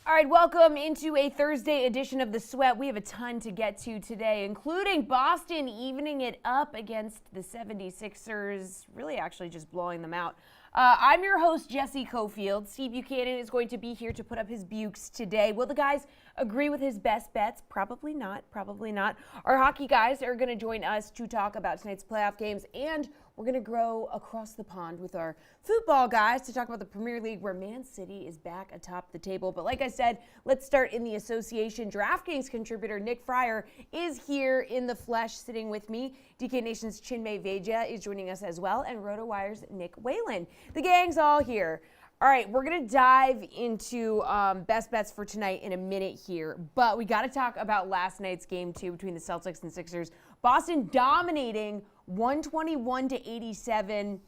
All right, welcome into a Thursday edition of The Sweat. We have a ton to get to today, including Boston evening it up against the 76ers, really actually just blowing them out. I'm your host, Jesse Cofield. Steve Buchanan is going to be here to put up his bukes today. Will the guys agree with his best bets? Probably not, probably not. Our hockey guys are going to join us to talk about tonight's playoff games, and we're going to grow across the pond with our football guys to talk about the Premier League, where Man City is back atop the table. But like I said, let's start in the association. DraftKings contributor Nick Fryer is here in the flesh sitting with me. DK Nation's Chinmay Veja is joining us as well, and RotoWire's Nick Whalen. The gang's all here. All right, we're going to dive into best bets for tonight in a minute here, but we got to talk about last night's game 2 between the Celtics and Sixers. Boston dominating 121-87.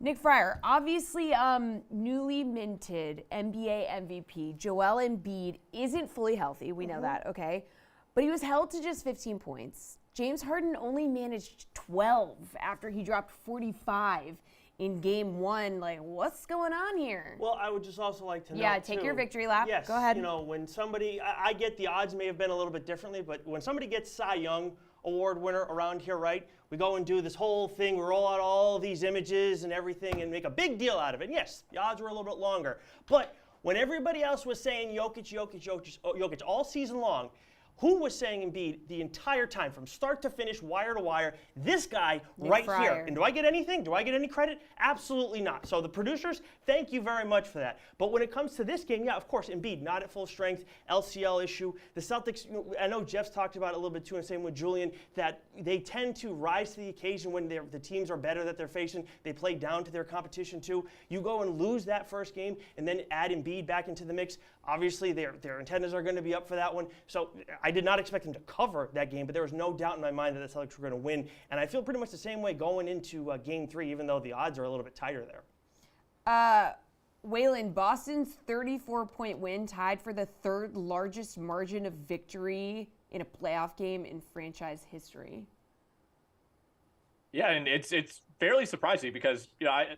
Nick Fryer, obviously newly minted NBA MVP Joel Embiid isn't fully healthy. We know that, okay? But he was held to just 15 points. James Harden only managed 12 after he dropped 45 in game 1. Like, what's going on here? Well, I would just also like to know, yeah, take your victory lap. Yes, go ahead. You know, when somebody, I get the odds may have been a little bit differently, but when somebody gets Cy Young Award winner around here, right, we go and do this whole thing, we roll out all these images and everything and make a big deal out of it. And yes, the odds were a little bit longer. But when everybody else was saying Jokic all season long, who was saying Embiid the entire time, from start to finish, wire to wire? This guy right here. And do I get anything? Do I get any credit? Absolutely not. So the producers, thank you very much for that. But when it comes to this game, yeah, of course, Embiid not at full strength, LCL issue. The Celtics, I know Jeff's talked about it a little bit too, and same with Julian, that they tend to rise to the occasion when the teams are better that they're facing. They play down to their competition too. You go and lose that first game and then add Embiid back into the mix. Obviously, their antennas are going to be up for that one. So I did not expect them to cover that game, but there was no doubt in my mind that the Celtics were going to win. And I feel pretty much the same way going into game 3, even though the odds are a little bit tighter there. Whalen, Boston's 34-point win tied for the third largest margin of victory in a playoff game in franchise history. Yeah, and it's fairly surprising because,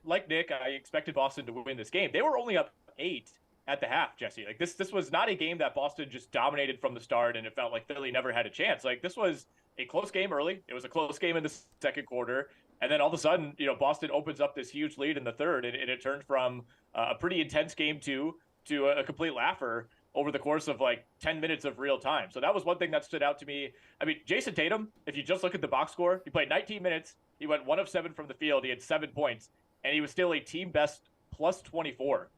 like Nick, I expected Boston to win this game. They were only up 8 at the half, Jesse. Like this was not a game that Boston just dominated from the start and it felt like Philly never had a chance. Like this was a close game early. It was a close game in the second quarter. And then all of a sudden, Boston opens up this huge lead in the third, and it turned from a pretty intense game 2 to a complete laugher over the course of like 10 minutes of real time. So that was one thing that stood out to me. I mean, Jason Tatum, if you just look at the box score, he played 19 minutes. He went 1 of 7 from the field. He had 7 points, and he was still a team best plus 24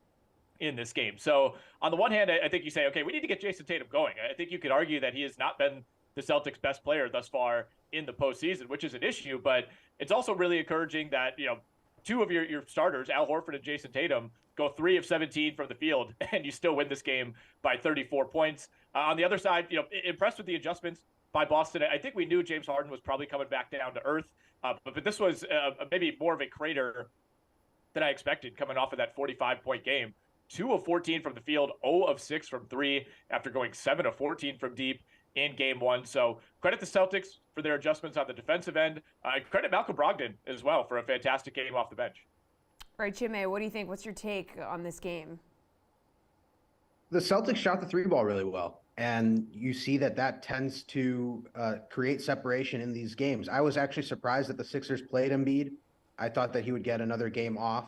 in this game. So on the one hand, I think you say, okay, we need to get Jason Tatum going. I think you could argue that he has not been the Celtics' best player thus far in the postseason, which is an issue, but it's also really encouraging that, 2 of your starters, Al Horford and Jason Tatum, go 3 of 17 from the field, and you still win this game by 34 points. On the other side, impressed with the adjustments by Boston. I think we knew James Harden was probably coming back down to earth, but this was maybe more of a crater than I expected coming off of that 45-point game. 2 of 14 from the field, 0 of 6 from 3 after going 7 of 14 from deep in game 1. So credit the Celtics for their adjustments on the defensive end. Credit Malcolm Brogdon as well for a fantastic game off the bench. All right, Chinmay, what do you think? What's your take on this game? The Celtics shot the 3 ball really well, and you see that tends to create separation in these games. I was actually surprised that the Sixers played Embiid. I thought that he would get another game off.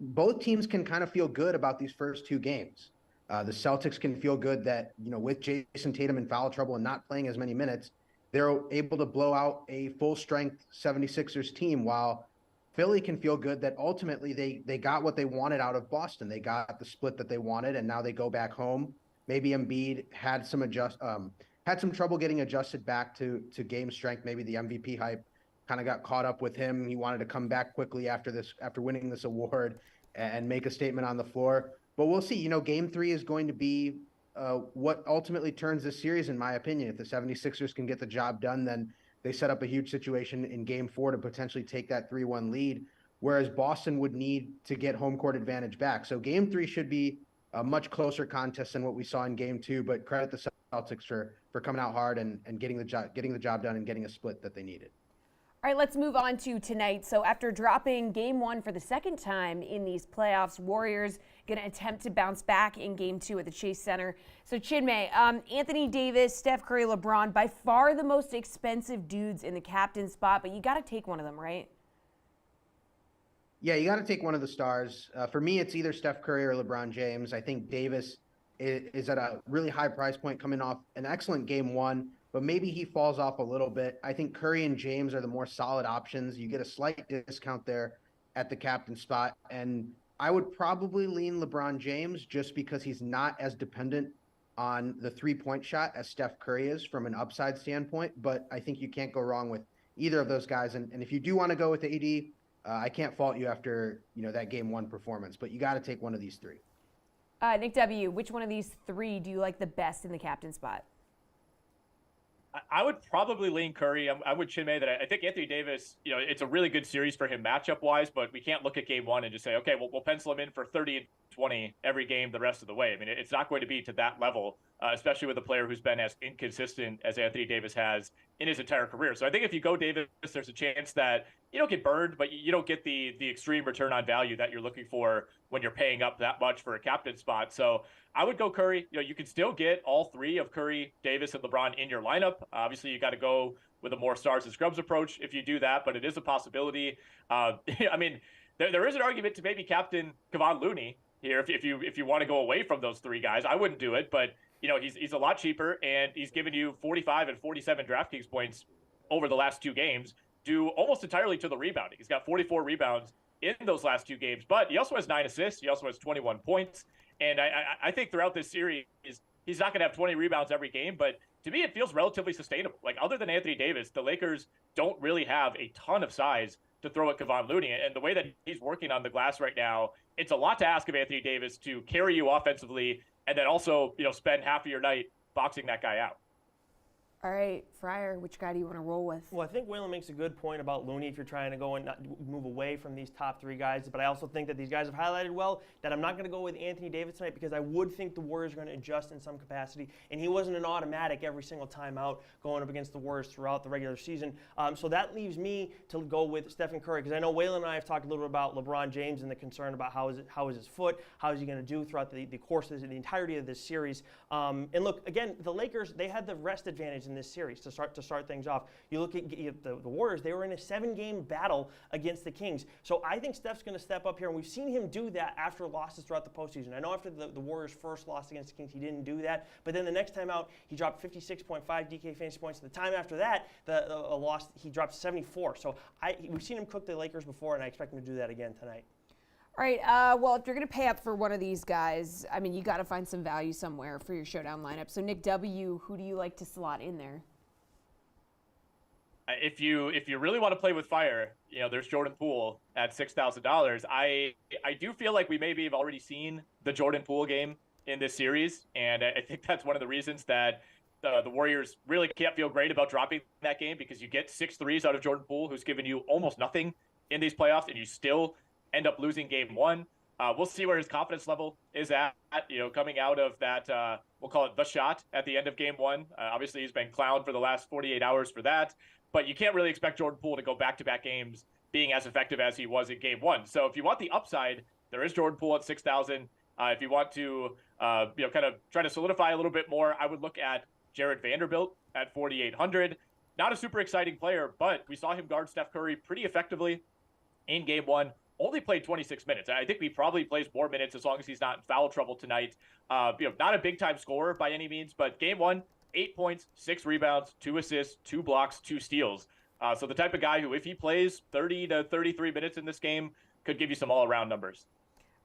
Both teams can kind of feel good about these first 2 games. The Celtics can feel good that, with Jason Tatum in foul trouble and not playing as many minutes, they're able to blow out a full-strength 76ers team, while Philly can feel good that ultimately they got what they wanted out of Boston. They got the split that they wanted, and now they go back home. Maybe Embiid had some trouble getting adjusted back to game strength. Maybe the MVP hype kind of got caught up with him. He wanted to come back quickly after winning this award and make a statement on the floor. But we'll see. Game 3 is going to be what ultimately turns this series, in my opinion. If the 76ers can get the job done, then they set up a huge situation in game 4 to potentially take that 3-1 lead, whereas Boston would need to get home court advantage back. So game 3 should be a much closer contest than what we saw in game 2, but credit the Celtics for coming out hard and getting the job done and getting a split that they needed. All right, let's move on to tonight. So after dropping game one for the second time in these playoffs, Warriors going to attempt to bounce back in game two at the Chase Center. So Chinmay, Anthony Davis, Steph Curry, LeBron, by far the most expensive dudes in the captain spot, but you got to take one of them, right? Yeah, you got to take one of the stars. For me, it's either Steph Curry or LeBron James. I think Davis is at a really high price point coming off an excellent game one, but maybe he falls off a little bit. I think Curry and James are the more solid options. You get a slight discount there at the captain spot. And I would probably lean LeBron James just because he's not as dependent on the three-point shot as Steph Curry is from an upside standpoint. But I think you can't go wrong with either of those guys. And if you do want to go with AD, I can't fault you after that game one performance, but you got to take one of these three. Nick W., which one of these three do you like the best in the captain spot? I would probably lean Curry. I would Chinmay that I think Anthony Davis, it's a really good series for him matchup-wise, but we can't look at game one and just say, okay, we'll pencil him in for 30 and 20 every game the rest of the way. I mean, it's not going to be to that level, especially with a player who's been as inconsistent as Anthony Davis has in his entire career. So I think if you go Davis, there's a chance that you don't get burned, but you don't get the extreme return on value that you're looking for when you're paying up that much for a captain spot. So I would go Curry. You can still get all three of Curry, Davis, and LeBron in your lineup. Obviously, you got to go with a more stars and scrubs approach if you do that, but it is a possibility. I mean, there is an argument to maybe captain Kevon Looney here if you want to go away from those three guys. I wouldn't do it, but he's a lot cheaper, and he's given you 45 and 47 DraftKings points over the last two games, due almost entirely to the rebounding. He's got 44 rebounds in those last two games, but he also has 9 assists. He also has 21 points. And I think throughout this series, he's not going to have 20 rebounds every game, but to me, it feels relatively sustainable. Like, other than Anthony Davis, the Lakers don't really have a ton of size to throw at Kevon Looney. And the way that he's working on the glass right now, it's a lot to ask of Anthony Davis to carry you offensively and then also, spend half of your night boxing that guy out. All right, Fryer, which guy do you want to roll with? Well, I think Waylon makes a good point about Looney if you're trying to go and not move away from these top three guys. But I also think that these guys have highlighted well that I'm not going to go with Anthony Davis tonight because I would think the Warriors are going to adjust in some capacity. And he wasn't an automatic every single time out going up against the Warriors throughout the regular season. So that leaves me to go with Stephen Curry because I know Waylon and I have talked a little bit about LeBron James and the concern about how is his foot, how is he going to do throughout the course of the entirety of this series. And look, again, the Lakers, they had the rest advantage in this series to start things off. You look at the Warriors, they were in a 7-game battle against the Kings. So I think Steph's going to step up here, and we've seen him do that after losses throughout the postseason. I know after the Warriors' first loss against the Kings, he didn't do that, but then the next time out, he dropped 56.5 DK fantasy points. The time after that, the loss, he dropped 74. So we've seen him cook the Lakers before, and I expect him to do that again tonight. All right, well, if you're going to pay up for one of these guys, I mean, you got to find some value somewhere for your showdown lineup. So Nick W., who do you like to slot in there? If you really want to play with fire, there's Jordan Poole at $6,000. I do feel like we maybe have already seen the Jordan Poole game in this series, and I think that's one of the reasons that the Warriors really can't feel great about dropping that game because you get 6 threes out of Jordan Poole, who's given you almost nothing in these playoffs, and you still end up losing game one. We'll see where his confidence level is at, coming out of that, we'll call it the shot at the end of game one. Obviously, he's been clowned for the last 48 hours for that. But you can't really expect Jordan Poole to go back-to-back games being as effective as he was in game one. So if you want the upside, there is Jordan Poole at 6,000. If you want to, kind of try to solidify a little bit more, I would look at Jared Vanderbilt at 4,800. Not a super exciting player, but we saw him guard Steph Curry pretty effectively in game one. Only played 26 minutes. I think he probably plays more minutes as long as he's not in foul trouble tonight. Not a big-time scorer by any means, but game one, 8 points, 6 rebounds, 2 assists, 2 blocks, 2 steals. So the type of guy who, if he plays 30 to 33 minutes in this game, could give you some all-around numbers.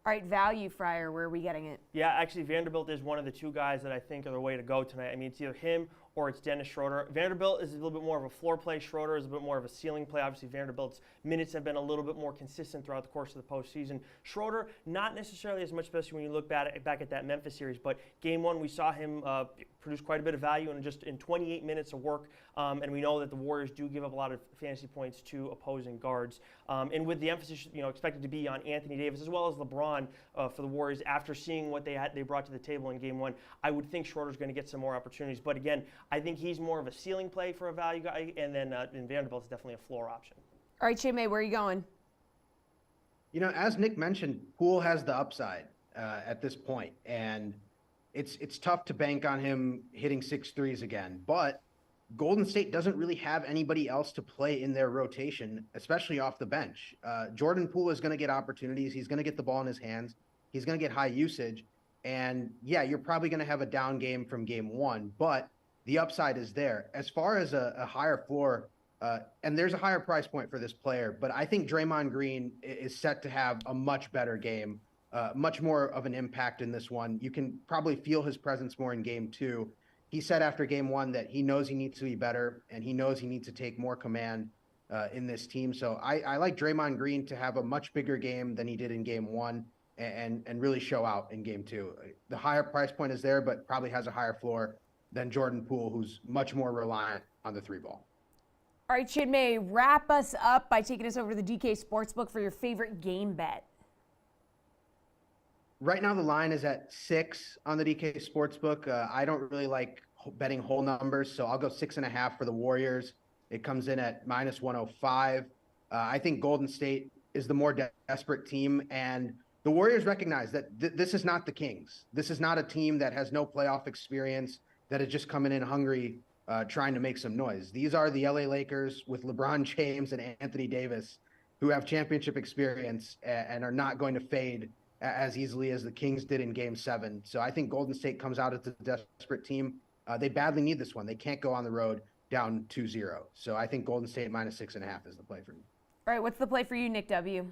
All right, value, Fryer, where are we getting it? Yeah, actually, Vanderbilt is one of the two guys that I think are the way to go tonight. I mean, it's either him or it's Dennis Schroeder. Vanderbilt is a little bit more of a floor play. Schroeder is a bit more of a ceiling play. Obviously, Vanderbilt's minutes have been a little bit more consistent throughout the course of the postseason. Schroeder, not necessarily as much, especially when you look back at that Memphis series, but game one, we saw him produced quite a bit of value in 28 minutes of work. And we know that the Warriors do give up a lot of fantasy points to opposing guards. And with the emphasis, expected to be on Anthony Davis as well as LeBron for the Warriors, after seeing what they brought to the table in Game 1, I would think Schroeder's going to get some more opportunities. But again, I think he's more of a ceiling play for a value guy, and then Vanderbilt's definitely a floor option. All right, Chinmay, where are you going? As Nick mentioned, Poole has the upside at this point, and it's tough to bank on him hitting 6 threes again. But Golden State doesn't really have anybody else to play in their rotation, especially off the bench. Jordan Poole is going to get opportunities. He's going to get the ball in his hands. He's going to get high usage. And yeah, you're probably going to have a down game from Game 1, but the upside is there. As far as a higher floor, and there's a higher price point for this player, but I think Draymond Green is set to have a much better game, much more of an impact in this one. You can probably feel his presence more in Game 2. He said after Game 1 that he knows he needs to be better, and he knows he needs to take more command in this team. So I like Draymond Green to have a much bigger game than he did in Game 1 and really show out in Game 2. The higher price point is there, but probably has a higher floor than Jordan Poole, who's much more reliant on the 3-ball. All right, Chinmay, wrap us up by taking us over to the DK Sportsbook for your favorite game bet. Right now, the line is at 6 on the DK Sportsbook. I don't really like betting whole numbers, so I'll go 6.5 for the Warriors. It comes in at -105. I think Golden State is the more desperate team, and the Warriors recognize that this is not the Kings. This is not a team that has no playoff experience, that is just coming in hungry, trying to make some noise. These are the LA Lakers with LeBron James and Anthony Davis, who have championship experience and are not going to fade as easily as the Kings did in Game 7. So I think Golden State comes out as a desperate team. They badly need this one. They can't go on the road down 2-0. So I think Golden State -6.5 is the play for me. All right, what's the play for you, Nick W?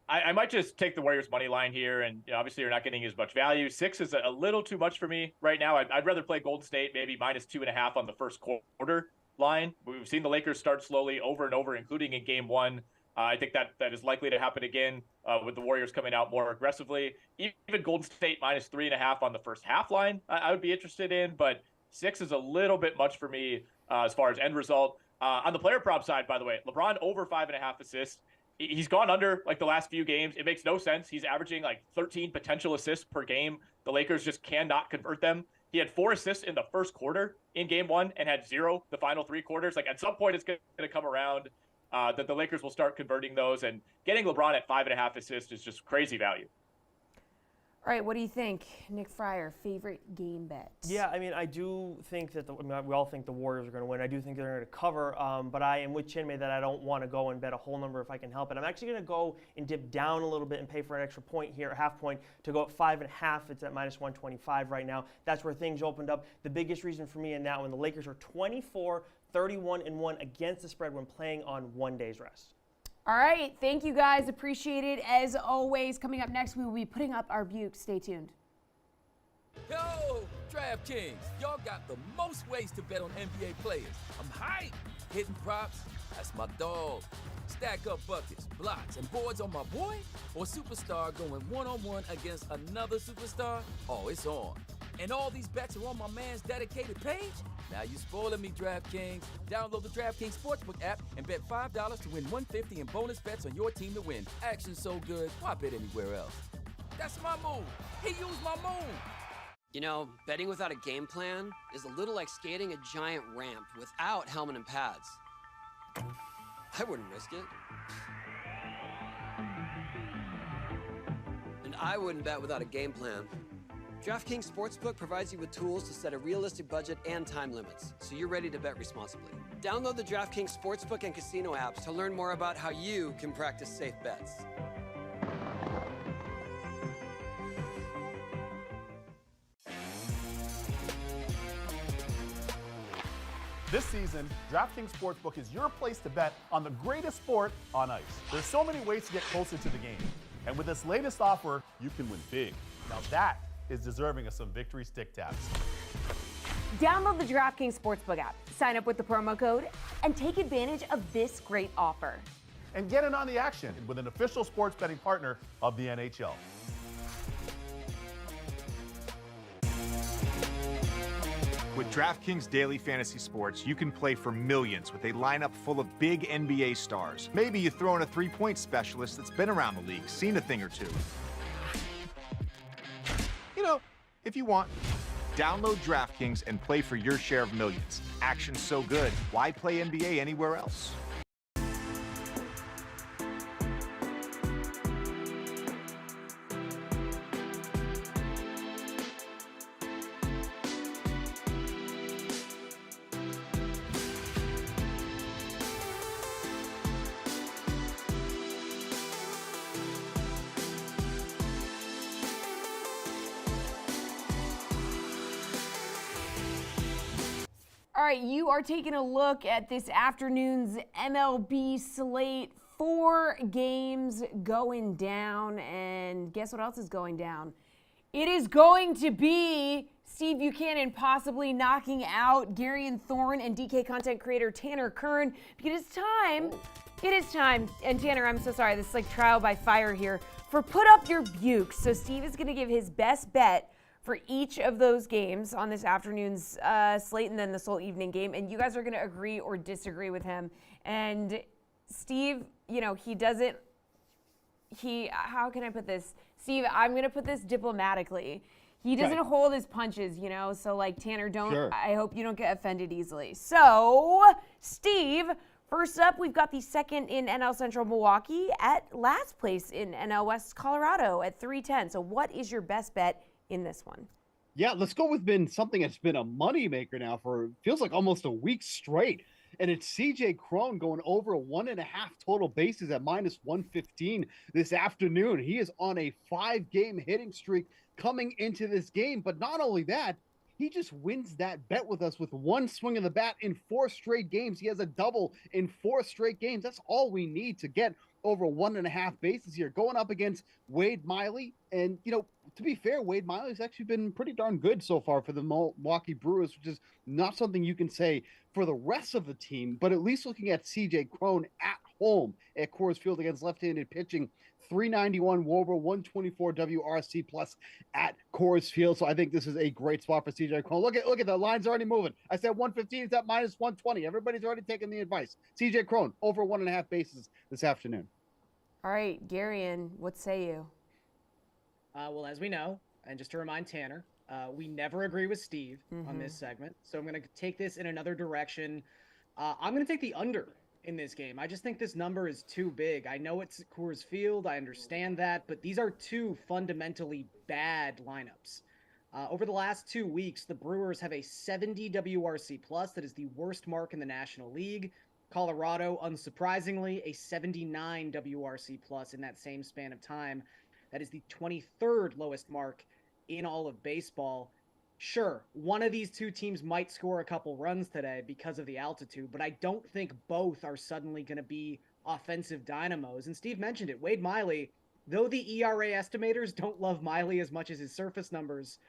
I might just take the Warriors money line here, and obviously you're not getting as much value. 6 is a little too much for me right now. I'd rather play Golden State maybe -2.5 on the first quarter line. We've seen the Lakers start slowly over and over, including in Game 1. I think that is likely to happen again with the Warriors coming out more aggressively. Even Golden State -3.5 on the first half line, I would be interested in, but 6 is a little bit much for me as far as end result. On the player prop side, by the way, LeBron over 5.5 assists. He's gone under like the last few games. It makes no sense. He's averaging like 13 potential assists per game. The Lakers just cannot convert them. He had 4 assists in the first quarter in Game 1 and had 0 the final 3 quarters. Like at some point it's going to come around that the Lakers will start converting those, and getting LeBron at 5.5 assists is just crazy value. All right, what do you think, Nick Fryer? Favorite game bet? Yeah, I mean, I do think that we all think the Warriors are going to win. I do think they're going to cover, but I am with Chinmay that I don't want to go and bet a whole number if I can help it. I'm actually going to go and dip down a little bit and pay for an extra point here, a half point, to go at 5.5. It's at -125 right now. That's where things opened up. The biggest reason for me in that one, the Lakers are 24-31-1 against the spread when playing on 1 day's rest. All right, thank you guys. Appreciate it. As always, coming up next, we will be putting up our Buke. Stay tuned. Yo, DraftKings, y'all got the most ways to bet on NBA players. I'm hyped. Hitting props, that's my dog. Stack up buckets, blocks, and boards on my boy? Or superstar going one-on-one against another superstar? Oh, it's on. And all these bets are on my man's dedicated page? Now you spoiling me, DraftKings. Download the DraftKings Sportsbook app and bet $5 to win $150 in bonus bets on your team to win. Action so good, why bet anywhere else? That's my move. He used my move. You know, betting without a game plan is a little like skating a giant ramp without helmet and pads. I wouldn't risk it. And I wouldn't bet without a game plan. DraftKings Sportsbook provides you with tools to set a realistic budget and time limits, so you're ready to bet responsibly. Download the DraftKings Sportsbook and Casino apps to learn more about how you can practice safe bets. This season, DraftKings Sportsbook is your place to bet on the greatest sport on ice. There's so many ways to get closer to the game. And with this latest offer, you can win big. Now that is deserving of some victory stick taps. Download the DraftKings Sportsbook app, sign up with the promo code, and take advantage of this great offer. And get in on the action with an official sports betting partner of the NHL. With DraftKings Daily Fantasy Sports, you can play for millions with a lineup full of big NBA stars. Maybe you throw in a three-point specialist that's been around the league, seen a thing or two. You know, if you want. Download DraftKings and play for your share of millions. Action's so good, why play NBA anywhere else? All right, you are taking a look at this afternoon's MLB slate. 4 games going down, and guess what else is going down? It is going to be Steve Buchanan possibly knocking out Garion Thorne and DK content creator Tanner Kern, because it's time. It is time. And Tanner, I'm so sorry, this is like trial by fire here, for Put Up Your Bukes. So Steve is going to give his best bet for each of those games on this afternoon's slate and then this whole evening game. And you guys are going to agree or disagree with him. And Steve, you know, how can I put this? Steve, I'm going to put this diplomatically. He doesn't hold his punches, you know? So, like, Tanner, I hope you don't get offended easily. So, Steve, first up, we've got the second in NL Central Milwaukee at last place in NL West Colorado at 310. So, what is your best bet in this one? Yeah, let's go with something that's been a moneymaker now for feels like almost a week straight. And it's CJ Cron going over 1.5 total bases at -115 this afternoon. He is on a 5-game hitting streak coming into this game. But not only that, he just wins that bet with us with one swing of the bat in 4 straight games. He has a double in 4 straight games. That's all we need to get over 1.5 bases here, going up against Wade Miley. And, you know, to be fair, Wade Miley's actually been pretty darn good so far for the Milwaukee Brewers, which is not something you can say for the rest of the team. But at least looking at CJ Cron at home at Coors Field against left-handed pitching, 391 WOBA, 124 WRC plus at Coors Field. So I think this is a great spot for CJ Cron. Look at the line's already moving. I said 115, it's at -120. Everybody's already taken the advice. CJ Cron over 1.5 bases this afternoon. All right, Garion, what say you? Well, as we know, and just to remind Tanner, we never agree with Steve on this segment. So I'm going to take this in another direction. I'm going to take the under in this game. I just think this number is too big. I know it's Coors Field. I understand that. But these are 2 fundamentally bad lineups. Over the last 2 weeks, the Brewers have a 70 WRC plus. That is the worst mark in the National League. Colorado, unsurprisingly, a 79 WRC plus in that same span of time. That is the 23rd lowest mark in all of baseball. Sure, one of these 2 teams might score a couple runs today because of the altitude, but I don't think both are suddenly going to be offensive dynamos. And Steve mentioned it, Wade Miley, though the ERA estimators don't love Miley as much as his surface numbers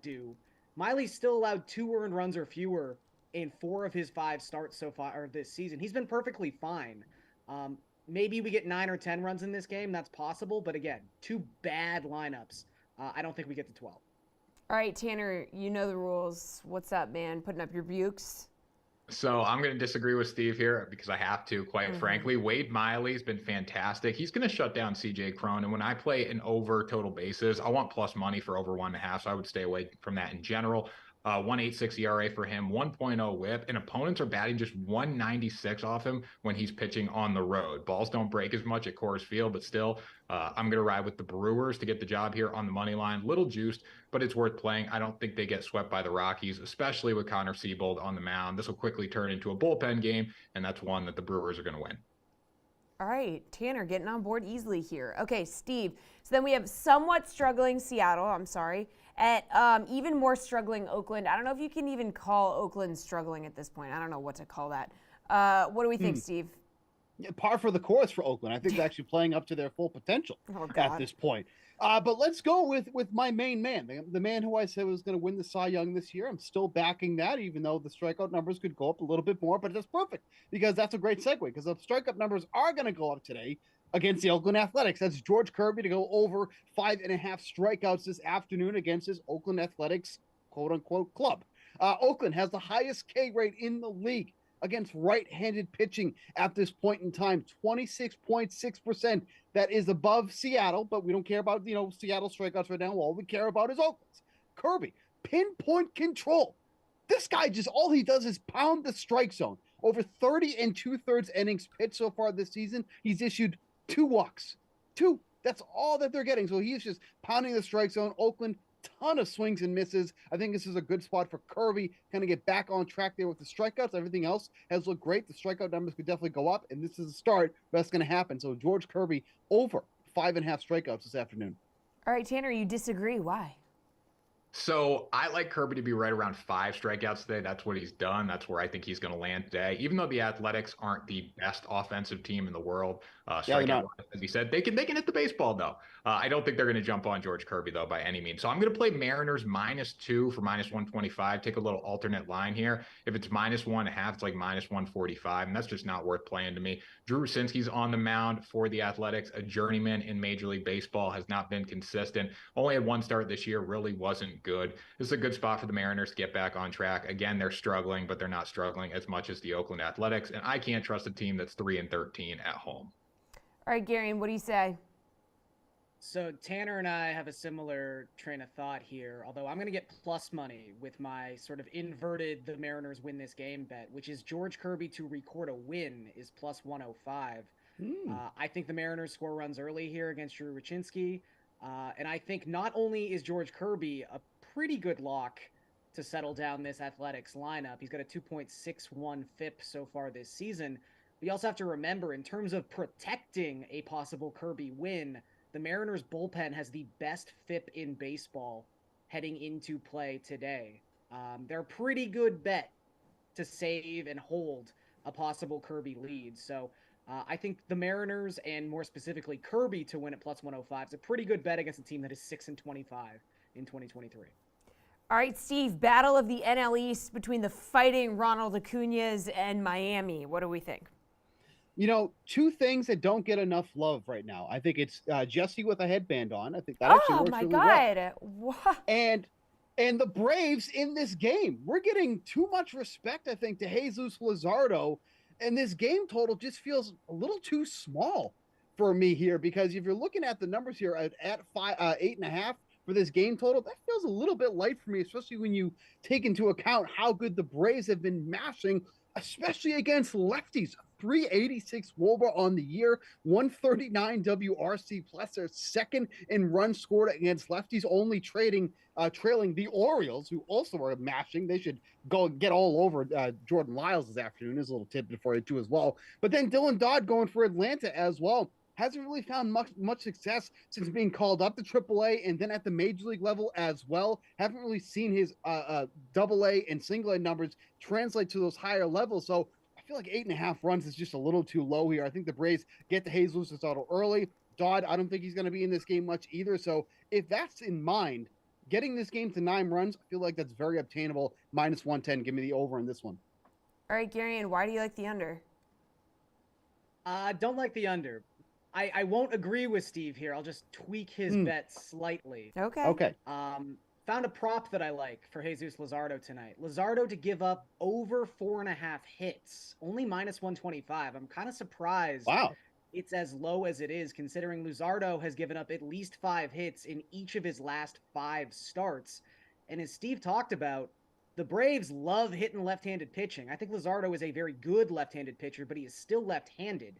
do, Miley's still allowed 2 earned runs or fewer in 4 of his 5 starts so far this season. He's been perfectly fine. Maybe we get 9 or 10 runs in this game. That's possible. But again, 2 bad lineups. I don't think we get to 12. All right, Tanner, you know the rules. What's up, man? Putting up your bukes? So I'm going to disagree with Steve here because I have to, quite frankly. Wade Miley's been fantastic. He's going to shut down CJ Cron. And when I play an over total bases, I want plus money for over 1.5. So I would stay away from that in general. 1.86 ERA for him, 1.0 whip, and opponents are batting just 196 off him when he's pitching on the road. Balls don't break as much at Coors Field, but still, I'm going to ride with the Brewers to get the job here on the money line. Little juiced, but it's worth playing. I don't think they get swept by the Rockies, especially with Connor Siebold on the mound. This will quickly turn into a bullpen game, and that's one that the Brewers are going to win. All right, Tanner getting on board easily here. Okay, Steve. So then we have somewhat struggling Seattle. I'm sorry. At even more struggling Oakland. I don't know if you can even call Oakland struggling at this point. I don't know what to call that. What do we think, Steve? Yeah, par for the course for Oakland. I think they're actually playing up to their full potential at this point. But let's go with my main man, the man who I said was going to win the Cy Young this year. I'm still backing that, even though the strikeout numbers could go up a little bit more. But that's perfect because that's a great segue because the strikeout numbers are going to go up today against the Oakland Athletics. That's George Kirby to go over 5.5 strikeouts this afternoon against his Oakland Athletics quote-unquote club. Oakland has the highest K rate in the league against right-handed pitching at this point in time, 26.6%. That is above Seattle, but we don't care about, Seattle strikeouts right now. All we care about is Oakland's. Kirby, pinpoint control. This guy all he does is pound the strike zone. Over 30 and 2/3 innings pitched so far this season. He's issued 2 walks. 2. That's all that they're getting. So he's just pounding the strike zone. Oakland, ton of swings and misses. I think this is a good spot for Kirby, kind of get back on track there with the strikeouts. Everything else has looked great. The strikeout numbers could definitely go up, and this is a start. That's going to happen. So George Kirby over 5.5 strikeouts this afternoon. All right, Tanner, you disagree. Why? So I like Kirby to be right around 5 strikeouts today. That's what he's done. That's where I think he's going to land today. Even though the Athletics aren't the best offensive team in the world, strikeout, as he said, they can hit the baseball though. I don't think they're going to jump on George Kirby though by any means. So I'm going to play Mariners -2 for -125. Take a little alternate line here. If it's -1.5, it's like -145, and that's just not worth playing to me. Drew Rucinski's on the mound for the Athletics, a journeyman in Major League Baseball, has not been consistent. Only had 1 start this year, really wasn't good. This is a good spot for the Mariners to get back on track. Again, they're struggling, but they're not struggling as much as the Oakland Athletics, and I can't trust a team that's 3-13 at home. All right, Gary, what do you say? So Tanner and I have a similar train of thought here, although I'm going to get plus money with my sort of inverted the Mariners win this game bet, which is George Kirby to record a win is plus 105. I think the Mariners score runs early here against Drew Rucinski, and I think not only is George Kirby a pretty good lock to settle down this Athletics lineup, he's got a 2.61 FIP so far this season, but you also have to remember, in terms of protecting a possible Kirby win, the Mariners bullpen has the best FIP in baseball heading into play today. They're a pretty good bet to save and hold a possible Kirby lead. So I think the Mariners, and more specifically Kirby, to win at plus 105 is a pretty good bet against a team that is 6-25 in 2023. All right, Steve, battle of the NL East between the fighting Ronald Acuñas and Miami. What do we think? 2 things that don't get enough love right now. I think it's Jesse with a headband on. I think that actually works really well. Oh, my God. What? And the Braves in this game. We're getting too much respect, I think, to Jesus Luzardo. And this game total just feels a little too small for me here, because if you're looking at the numbers here at 8.5 for this game total, that feels a little bit light for me, especially when you take into account how good the Braves have been mashing, especially against lefties. 386 WOBA on the year, 139 WRC plus. They're second in runs scored against lefties, only trailing the Orioles, who also are mashing. They should go get all over Jordan Lyles this afternoon. There's a little tidbit for you too as well. But then Dylan Dodd going for Atlanta as well. Hasn't really found much success since being called up to AAA and then at the major league level as well. Haven't really seen his AA and single A numbers translate to those higher levels. So I feel like 8.5 runs is just a little too low here. I think the Braves get to Jesus Luzardo early. Dodd, I don't think he's going to be in this game much either. So if that's in mind, getting this game to 9 runs, I feel like that's very obtainable. Minus 110. Give me the over in this one. All right, Gary, and why do you like the under? Don't like the under. I won't agree with Steve here. I'll just tweak his bet slightly. Okay. Found a prop that I like for Jesus Luzardo tonight. Luzardo to give up over 4.5 hits, only minus 125. I'm kind of surprised it's as low as it is, considering Luzardo has given up at least 5 hits in each of his last 5 starts. And as Steve talked about, the Braves love hitting left-handed pitching. I think Luzardo is a very good left-handed pitcher, but he is still left-handed.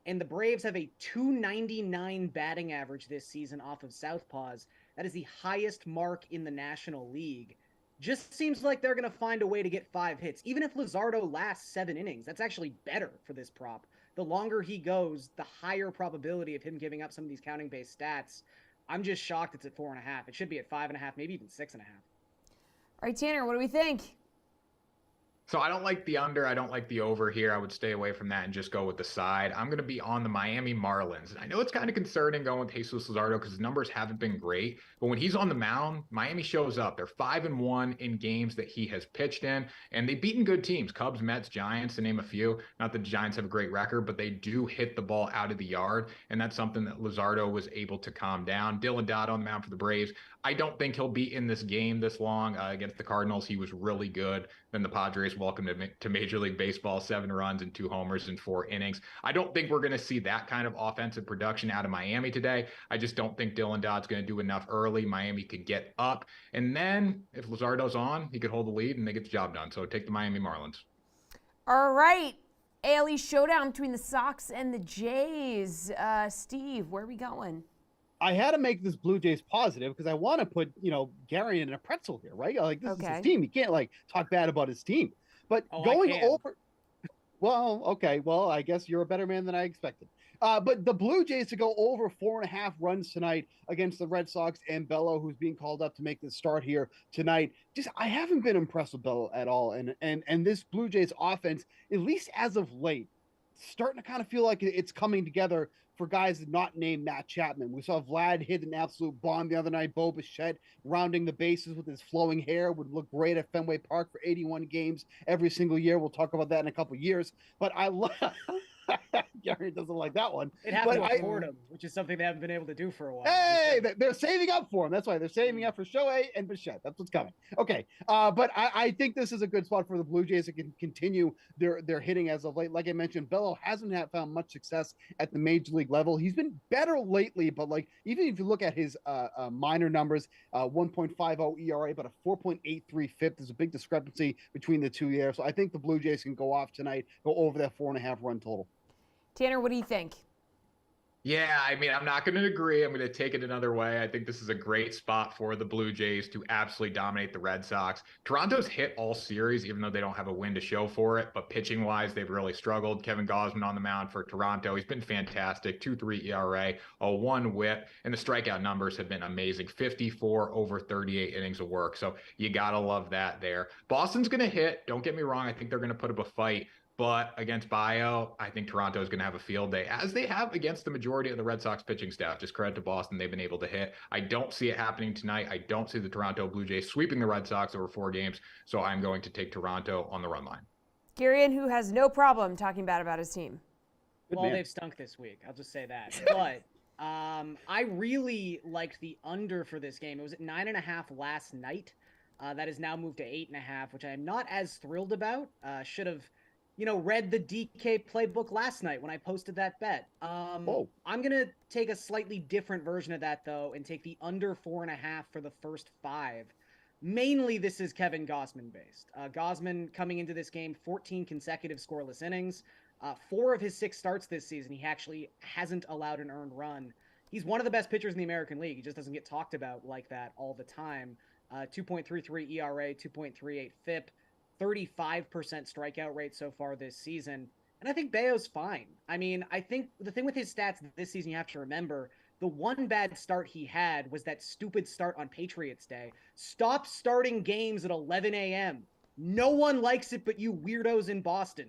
And the Braves have a 299 batting average this season off of southpaws. That is the highest mark in the National League. Just seems like they're going to find a way to get 5 hits. Even if Luzardo lasts 7 innings, that's actually better for this prop. The longer he goes, the higher probability of him giving up some of these counting-based stats. I'm just shocked it's at 4.5. It should be at 5.5, maybe even 6.5. All right, Tanner, what do we think? So I don't like the under. I don't like the over here. I would stay away from that and just go with the side. I'm going to be on the Miami Marlins. And I know it's kind of concerning going with Jesus Luzardo because his numbers haven't been great. But when he's on the mound, Miami shows up. They're 5-1 in games that he has pitched in. And they've beaten good teams. Cubs, Mets, Giants, to name a few. Not that the Giants have a great record, but they do hit the ball out of the yard. And that's something that Luzardo was able to calm down. Dylan Dodd on the mound for the Braves. I don't think he'll be in this game this long. Against the Cardinals, he was really good. Then the Padres welcomed him to Major League Baseball, 7 runs and 2 homers in 4 innings. I don't think we're going to see that kind of offensive production out of Miami today. I just don't think Dylan Dodd's going to do enough early. Miami could get up. And then if Luzardo's on, he could hold the lead and they get the job done. So take the Miami Marlins. All right. ALE showdown between the Sox and the Jays. Steve, where are we going? I had to make this Blue Jays positive because I want to put, Gary in a pretzel here, right? Like, this is his team. He can't, talk bad about his team. But going over... Well, okay. Well, I guess you're a better man than I expected. But the Blue Jays to go over 4.5 runs tonight against the Red Sox and Bello, who's being called up to make the start here tonight. I haven't been impressed with Bello at all. And this Blue Jays offense, at least as of late, starting to kind of feel like it's coming together for guys not named Matt Chapman. We saw Vlad hit an absolute bomb the other night. Bo Bichette rounding the bases with his flowing hair would look great at Fenway Park for 81 games every single year. We'll talk about that in a couple of years. But I love... Gary doesn't like that one. It has to afford him, which is something they haven't been able to do for a while. Hey, they're saving up for him. That's why they're saving up for Shohei and Bichette. That's what's coming. Okay, but I think this is a good spot for the Blue Jays to continue their hitting as of late. Like I mentioned, Bello hasn't found much success at the major league level. He's been better lately, but even if you look at his minor numbers, 1.50 ERA, but a 4.83 FIP, there's a big discrepancy between the two there. So I think the Blue Jays can go off tonight, go over that 4.5 run total. Tanner, what do you think? Yeah, I mean, I'm not going to agree. I'm going to take it another way. I think this is a great spot for the Blue Jays to absolutely dominate the Red Sox. Toronto's hit all series, even though they don't have a win to show for it. But pitching-wise, they've really struggled. Kevin Gausman on the mound for Toronto. He's been fantastic. 2.3 ERA, a 1 WHIP, and the strikeout numbers have been amazing. 54 over 38 innings of work. So you got to love that there. Boston's going to hit. Don't get me wrong. I think they're going to put up a fight. But against Bio, I think Toronto is going to have a field day, as they have against the majority of the Red Sox pitching staff. Just credit to Boston. They've been able to hit. I don't see it happening tonight. I don't see the Toronto Blue Jays sweeping the Red Sox over 4 games. So I'm going to take Toronto on the run line. Garion, who has no problem talking bad about his team. Well, they've stunk this week. I'll just say that. But I really liked the under for this game. It was at 9.5 last night. That has now moved to 8.5, which I am not as thrilled about. Should have... read the DK playbook last night when I posted that bet. I'm going to take a slightly different version of that, though, and take the under 4.5 for the first 5. Mainly, this is Kevin Gausman based. Gausman coming into this game, 14 consecutive scoreless innings. 4 of his 6 starts this season, he actually hasn't allowed an earned run. He's one of the best pitchers in the American League. He just doesn't get talked about like that all the time. 2.33 ERA, 2.38 FIP. 35% strikeout rate so far this season. And I think Bayo's fine. I mean, I think the thing with his stats this season, you have to remember, the one bad start he had was that stupid start on Patriots Day. Stop starting games at 11 a.m. No one likes it but you weirdos in Boston.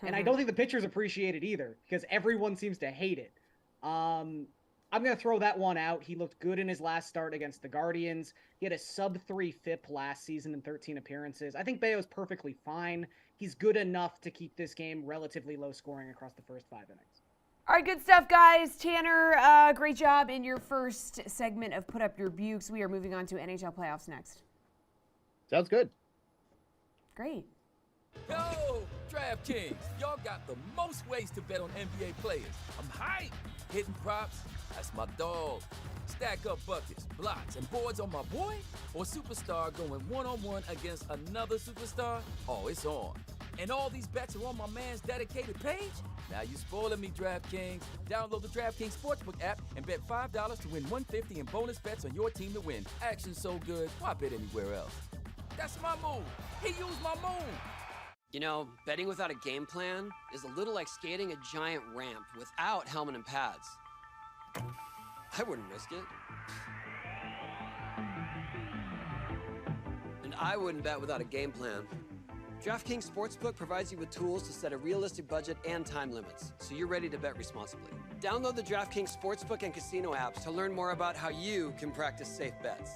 And I don't think the pitchers appreciate it either, because everyone seems to hate it. I'm going to throw that one out. He looked good in his last start against the Guardians. He had a sub-3 FIP last season in 13 appearances. I think Bayo's perfectly fine. He's good enough to keep this game relatively low scoring across the first 5 innings. All right, good stuff, guys. Tanner, great job in your first segment of Put Up Your Bukes. We are moving on to NHL playoffs next. Sounds good. Great. Yo, DraftKings, y'all got the most ways to bet on NBA players. I'm hyped. Hitting props, that's my dog. Stack up buckets, blocks, and boards on my boy? Or superstar going one-on-one against another superstar? Oh, it's on. And all these bets are on my man's dedicated page? Now you spoiling me, DraftKings. Download the DraftKings Sportsbook app and bet $5 to win $150 in bonus bets on your team to win. Action so good, why bet anywhere else? That's my move. He used my move. Betting without a game plan is a little like skating a giant ramp without helmet and pads. I wouldn't risk it. And I wouldn't bet without a game plan. DraftKings Sportsbook provides you with tools to set a realistic budget and time limits, so you're ready to bet responsibly. Download the DraftKings Sportsbook and Casino apps to learn more about how you can practice safe bets.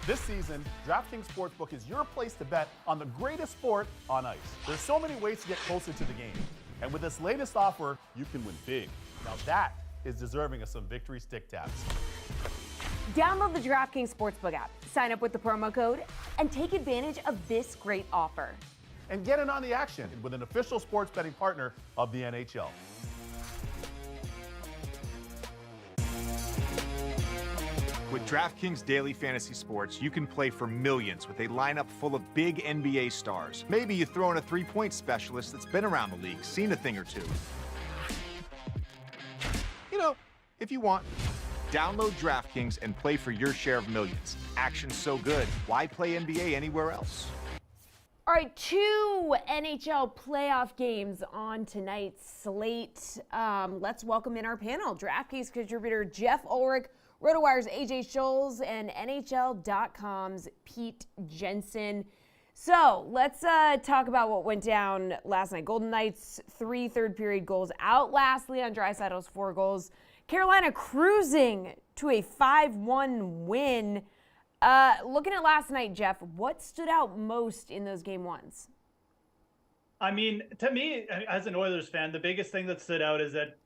This season, DraftKings Sportsbook is your place to bet on the greatest sport on ice. There's so many ways to get closer to the game. And with this latest offer, you can win big. Now that is deserving of some victory stick taps. Download the DraftKings Sportsbook app, sign up with the promo code, and take advantage of this great offer. And get in on the action with an official sports betting partner of the NHL. With DraftKings Daily Fantasy Sports, you can play for millions with a lineup full of big NBA stars. Maybe you throw in a three-point specialist that's been around the league, seen a thing or two. You know, if you want. Download DraftKings and play for your share of millions. Action's so good, why play NBA anywhere else? All right, 2 NHL playoff games on tonight's slate. Let's welcome in our panel, DraftKings contributor Jeff Ulrich, RotoWire's AJ Scholes, and NHL.com's Pete Jensen. So let's talk about what went down last night. Golden Knights, 3 third-period goals outlast Leon Draisaitl's 4 goals. Carolina cruising to a 5-1 win. Looking at last night, Jeff, what stood out most in those game ones? I mean, to me, as an Oilers fan, the biggest thing that stood out is that,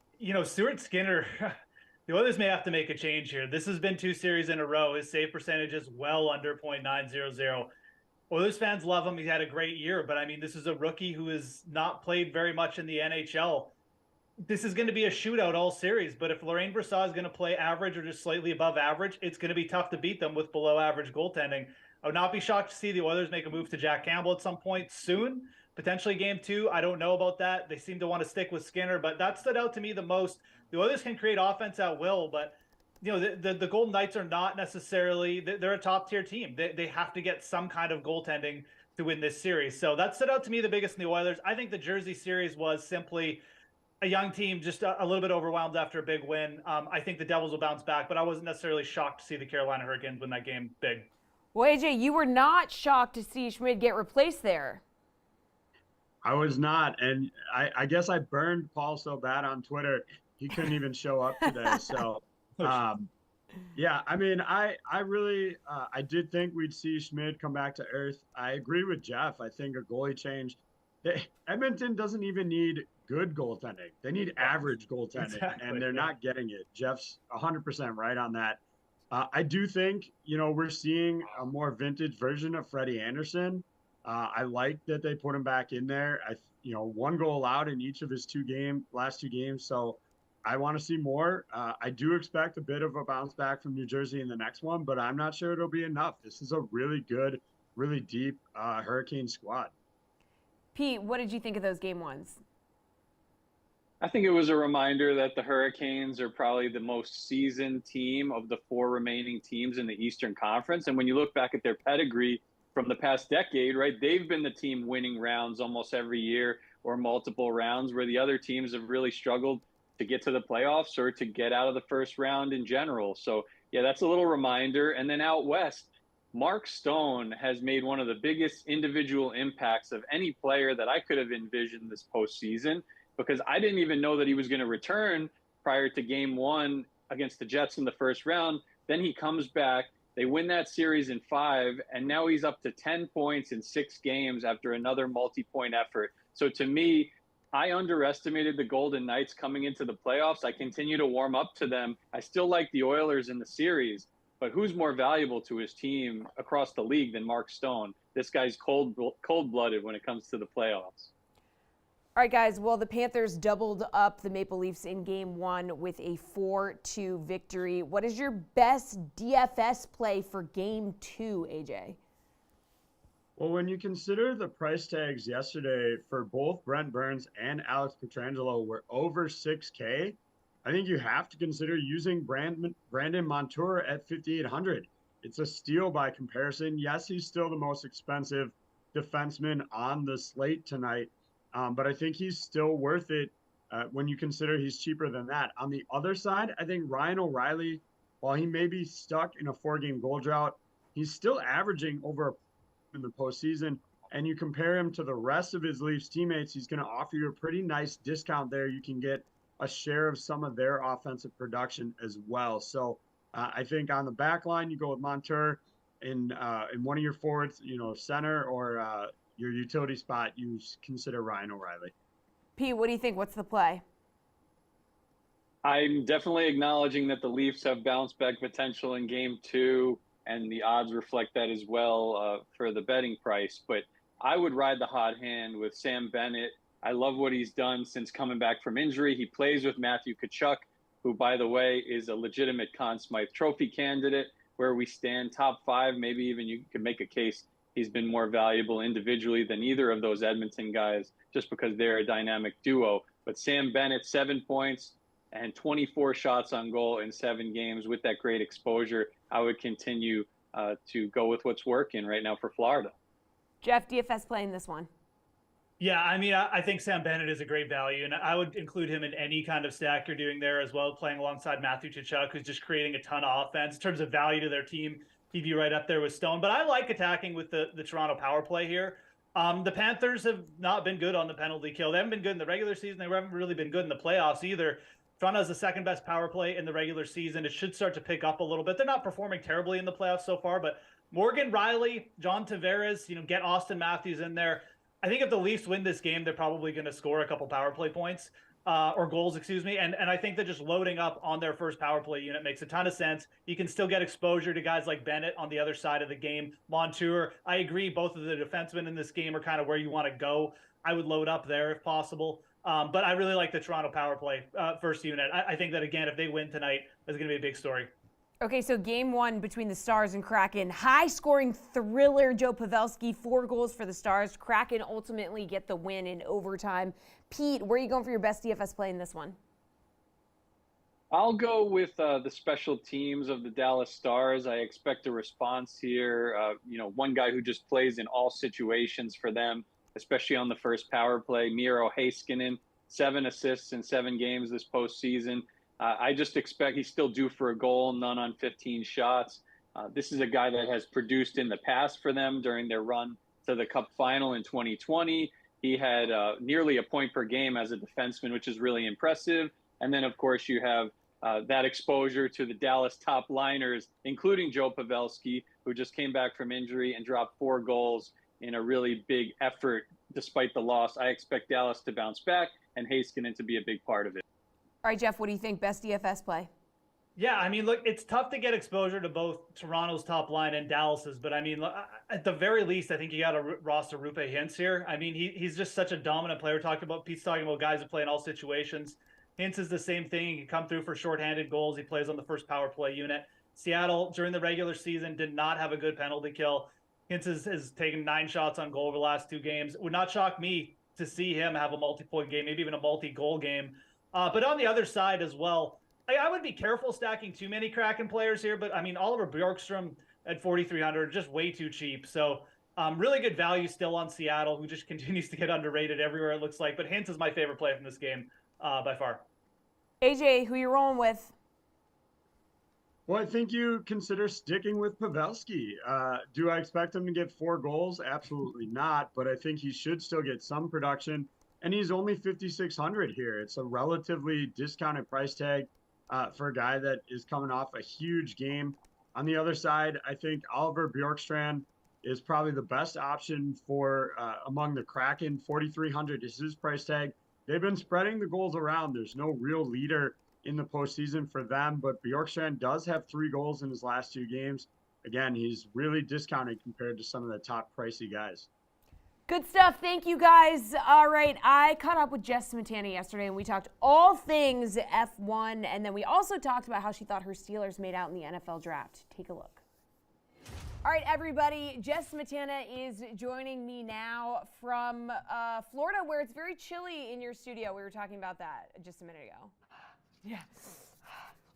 Stuart Skinner, the Oilers may have to make a change here. This has been 2 series in a row. His save percentage is well under .900. Oilers fans love him. He's had a great year, but I mean, this is a rookie who has not played very much in the NHL. This is going to be a shootout all series, but if Laurent Brossoit is going to play average or just slightly above average, it's going to be tough to beat them with below average goaltending. I would not be shocked to see the Oilers make a move to Jack Campbell at some point soon, potentially game 2. I don't know about that. They seem to want to stick with Skinner, but that stood out to me the most. The Oilers can create offense at will, but the Golden Knights are not necessarily, they're a top tier team. They have to get some kind of goaltending to win this series. So that stood out to me the biggest in the Oilers. I think the Jersey series was simply a young team just a little bit overwhelmed after a big win. I think the Devils will bounce back, but I wasn't necessarily shocked to see the Carolina Hurricanes win that game big. Well, AJ, you were not shocked to see Schmid get replaced there. I was not, and I guess I burned Paul so bad on Twitter he couldn't even show up today. So, yeah, I mean, I really I did think we'd see Schmid come back to earth. I agree with Jeff. I think a goalie change. Edmonton doesn't even need good goaltending. They need average goaltending, and they're not getting it. Jeff's 100% right on that. I do think, we're seeing a more vintage version of Freddie Anderson. I like that they put him back in there. 1 goal allowed in each of his last two games. So I want to see more. I do expect a bit of a bounce back from New Jersey in the next one, but I'm not sure it'll be enough. This is a really good, really deep Hurricane squad. Pete, what did you think of those game ones? I think it was a reminder that the Hurricanes are probably the most seasoned team of the 4 remaining teams in the Eastern Conference. And when you look back at their pedigree from the past decade, right, they've been the team winning rounds almost every year or multiple rounds, where the other teams have really struggled to get to the playoffs or to get out of the first round in general. So, yeah, that's a little reminder. And then out west, Mark Stone has made one of the biggest individual impacts of any player that I could have envisioned this postseason, because I didn't even know that he was going to return prior to game 1 against the Jets in the first round. Then he comes back. They win that series in 5, and now he's up to 10 points in 6 games after another multi-point effort. So to me, I underestimated the Golden Knights coming into the playoffs. I continue to warm up to them. I still like the Oilers in the series, but who's more valuable to his team across the league than Mark Stone? This guy's cold-blooded when it comes to the playoffs. All right, guys. Well, the Panthers doubled up the Maple Leafs in game 1 with a 4-2 victory. What is your best DFS play for game 2, AJ? Well, when you consider the price tags yesterday for both Brent Burns and Alex Pietrangelo were over $6K, I think you have to consider using Brandon Montour at $5,800. It's a steal by comparison. Yes, he's still the most expensive defenseman on the slate tonight, but I think he's still worth it when you consider he's cheaper than that. On the other side, I think Ryan O'Reilly, while he may be stuck in a 4-game goal drought, he's still averaging over in the postseason. And you compare him to the rest of his Leafs teammates, he's going to offer you a pretty nice discount there. You can get a share of some of their offensive production as well. So I think on the back line, you go with Montour. In one of your forwards, center or your utility spot, you consider Ryan O'Reilly. Pete, what do you think? What's the play? I'm definitely acknowledging that the Leafs have bounce back potential in game 2, and the odds reflect that as well for the betting price. But I would ride the hot hand with Sam Bennett. I love what he's done since coming back from injury. He plays with Matthew Tkachuk, who, by the way, is a legitimate Conn Smythe Trophy candidate. Where we stand, top 5, maybe even you could make a case he's been more valuable individually than either of those Edmonton guys just because they're a dynamic duo. But Sam Bennett, 7 points and 24 shots on goal in 7 games with that great exposure. I would continue to go with what's working right now for Florida. Jeff, DFS playing this one. Yeah, I mean, I think Sam Bennett is a great value, and I would include him in any kind of stack you're doing there as well, playing alongside Matthew Tkachuk, who's just creating a ton of offense. In terms of value to their team, he'd be right up there with Stone. But I like attacking with the Toronto power play here. The Panthers have not been good on the penalty kill. They haven't been good in the regular season. They haven't really been good in the playoffs either. Toronto has the second best power play in the regular season. It should start to pick up a little bit. They're not performing terribly in the playoffs so far, but Morgan Rielly, John Tavares, get Austin Matthews in there. I think if the Leafs win this game, they're probably going to score a couple power play points or goals, excuse me. And I think that just loading up on their first power play unit makes a ton of sense. You can still get exposure to guys like Bennett on the other side of the game. Montour, I agree. Both of the defensemen in this game are kind of where you want to go. I would load up there if possible. But I really like the Toronto power play first unit. I think that, again, if they win tonight, that's going to be a big story. Okay, so game 1 between the Stars and Kraken. High-scoring thriller. Joe Pavelski, 4 goals for the Stars. Kraken ultimately get the win in overtime. Pete, where are you going for your best DFS play in this one? I'll go with the special teams of the Dallas Stars. I expect a response here. One guy who just plays in all situations for them, especially on the first power play, Miro Heiskanen, 7 assists in 7 games this postseason. I just expect he's still due for a goal, none on 15 shots. This is a guy that has produced in the past for them during their run to the Cup final in 2020. He had nearly a point per game as a defenseman, which is really impressive. And then, of course, you have that exposure to the Dallas top liners, including Joe Pavelski, who just came back from injury and dropped 4 goals in a really big effort despite the loss. I expect Dallas to bounce back and Heiskanen to be a big part of it. All right, Jeff, what do you think? Best DFS play? Yeah, I mean, look, it's tough to get exposure to both Toronto's top line and Dallas's, but I mean, at the very least, I think you got to roster Rupe Hintz here. I mean, he's just such a dominant player. Pete's talking about guys who play in all situations. Hintz is the same thing. He can come through for shorthanded goals. He plays on the first power play unit. Seattle, during the regular season, did not have a good penalty kill. Hintz has taken 9 shots on goal over the last 2 games. It would not shock me to see him have a multi-point game, maybe even a multi-goal game. But on the other side as well, I would be careful stacking too many Kraken players here. But, I mean, Oliver Bjorkstrom at 4,300, just way too cheap. So really good value still on Seattle, who just continues to get underrated everywhere it looks like. But Hintz is my favorite play from this game by far. AJ, who you rolling with? Well, I think you consider sticking with Pavelski. Do I expect him to get 4 goals? Absolutely not. But I think he should still get some production. And he's only 5,600 here. It's a relatively discounted price tag for a guy that is coming off a huge game. On the other side, I think Oliver Bjorkstrand is probably the best option for among the Kraken. 4,300 is his price tag. They've been spreading the goals around. There's no real leader in the postseason for them, but Bjorkstrand does have 3 goals in his last 2 games. Again, he's really discounted compared to some of the top pricey guys. Good stuff. Thank you, guys. All right. I caught up with Jess Smetana yesterday, and we talked all things F1, and then we also talked about how she thought her Steelers made out in the NFL draft. Take a look. All right, everybody. Jess Smetana is joining me now from Florida, where it's very chilly in your studio. We were talking about that just a minute ago. Yeah.